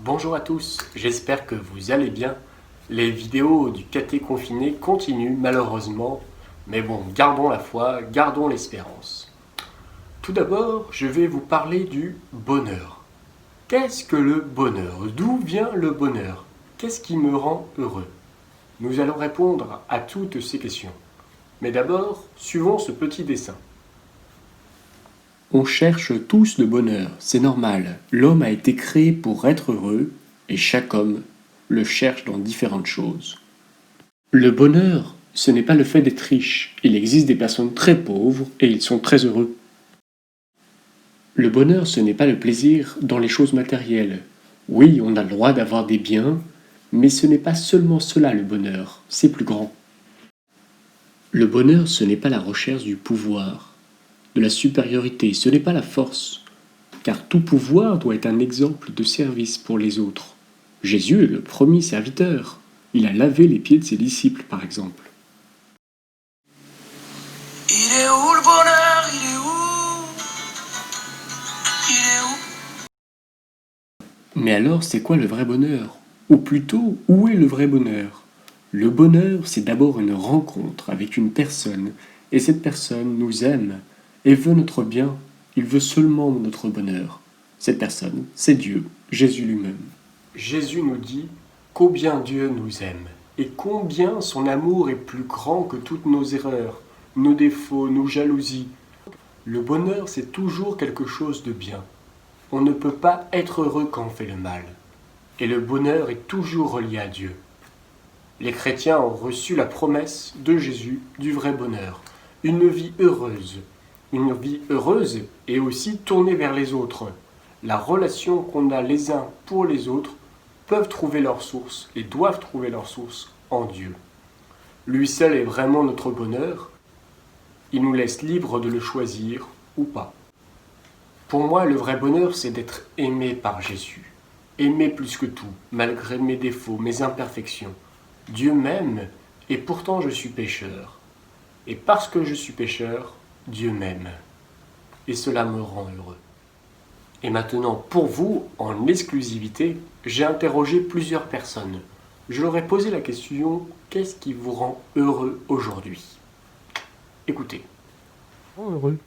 Bonjour à tous, j'espère que vous allez bien. Les vidéos du caté confiné continuent malheureusement, mais bon, gardons la foi, gardons l'espérance. Tout d'abord, je vais vous parler du bonheur. Qu'est-ce que le bonheur? D'où vient le bonheur? Qu'est-ce qui me rend heureux? Nous allons répondre à toutes ces questions. Mais d'abord, suivons ce petit dessin. On cherche tous le bonheur, c'est normal. L'homme a été créé pour être heureux, et chaque homme le cherche dans différentes choses. Le bonheur, ce n'est pas le fait d'être riche. Il existe des personnes très pauvres et ils sont très heureux. Le bonheur, ce n'est pas le plaisir dans les choses matérielles. Oui, on a le droit d'avoir des biens, mais ce n'est pas seulement cela le bonheur, c'est plus grand. Le bonheur, ce n'est pas la recherche du pouvoir, de la supériorité, ce n'est pas la force, car tout pouvoir doit être un exemple de service pour les autres. Jésus est le premier serviteur. Il a lavé les pieds de ses disciples, par exemple. Il est où le bonheur? Il est où? Il est où? Mais alors, c'est quoi le vrai bonheur? Ou plutôt, où est le vrai bonheur? Le bonheur, c'est d'abord une rencontre avec une personne, et cette personne nous aime et veut notre bien. Il veut seulement notre bonheur. Cette personne, c'est Dieu, Jésus lui-même. Jésus nous dit combien Dieu nous aime et combien son amour est plus grand que toutes nos erreurs, nos défauts, nos jalousies. Le bonheur, c'est toujours quelque chose de bien. On ne peut pas être heureux quand on fait le mal. Et le bonheur est toujours relié à Dieu. Les chrétiens ont reçu la promesse de Jésus du vrai bonheur, une vie heureuse. Une vie heureuse et aussi tournée vers les autres. La relation qu'on a les uns pour les autres peuvent trouver leur source et doivent trouver leur source en Dieu. Lui seul est vraiment notre bonheur. Il nous laisse libres de le choisir ou pas. Pour moi, le vrai bonheur, c'est d'être aimé par Jésus. Aimé plus que tout, malgré mes défauts, mes imperfections. Dieu m'aime et pourtant je suis pécheur. Et parce que je suis pécheur, Dieu m'aime. Et cela me rend heureux. Et maintenant, pour vous, en exclusivité, j'ai interrogé plusieurs personnes. Je leur ai posé la question « Qu'est-ce qui vous rend heureux aujourd'hui ?» Écoutez. Heureux.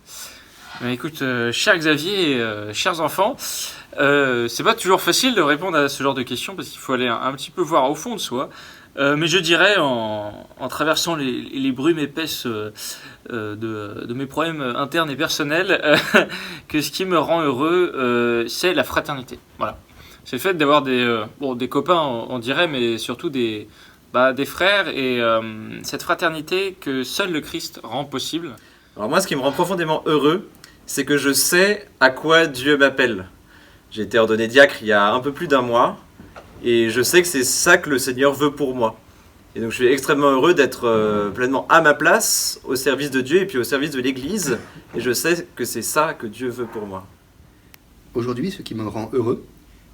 Écoute, cher Xavier, chers enfants, c'est pas toujours facile de répondre à ce genre de questions parce qu'il faut aller un petit peu voir au fond de soi. Mais je dirais, en traversant les brumes épaisses de mes problèmes internes et personnels, que ce qui me rend heureux, c'est la fraternité. Voilà. C'est le fait d'avoir des copains, on dirait, mais surtout des frères, et cette fraternité que seul le Christ rend possible. Alors moi, ce qui me rend profondément heureux, c'est que je sais à quoi Dieu m'appelle. J'ai été ordonné diacre il y a un peu plus d'un mois, et je sais que c'est ça que le Seigneur veut pour moi. Et donc je suis extrêmement heureux d'être pleinement à ma place, au service de Dieu et puis au service de l'Église. Et je sais que c'est ça que Dieu veut pour moi. Aujourd'hui, ce qui me rend heureux,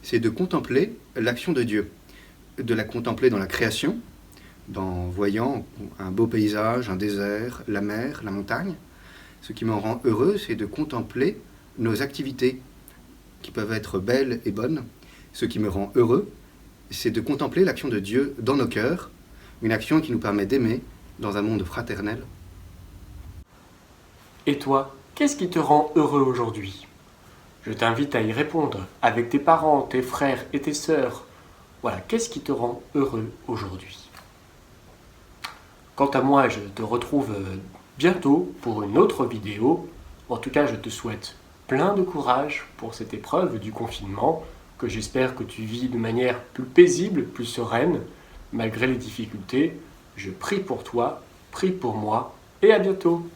c'est de contempler l'action de Dieu. De la contempler dans la création, en voyant un beau paysage, un désert, la mer, la montagne. Ce qui me rend heureux, c'est de contempler nos activités, qui peuvent être belles et bonnes. Ce qui me rend heureux, c'est de contempler l'action de Dieu dans nos cœurs, une action qui nous permet d'aimer dans un monde fraternel. Et toi, qu'est-ce qui te rend heureux aujourd'hui? Je t'invite à y répondre avec tes parents, tes frères et tes sœurs. Voilà, qu'est-ce qui te rend heureux aujourd'hui? Quant à moi, je te retrouve bientôt pour une autre vidéo. En tout cas, je te souhaite plein de courage pour cette épreuve du confinement, que j'espère que tu vis de manière plus paisible, plus sereine, malgré les difficultés. Je prie pour toi, prie pour moi, et à bientôt!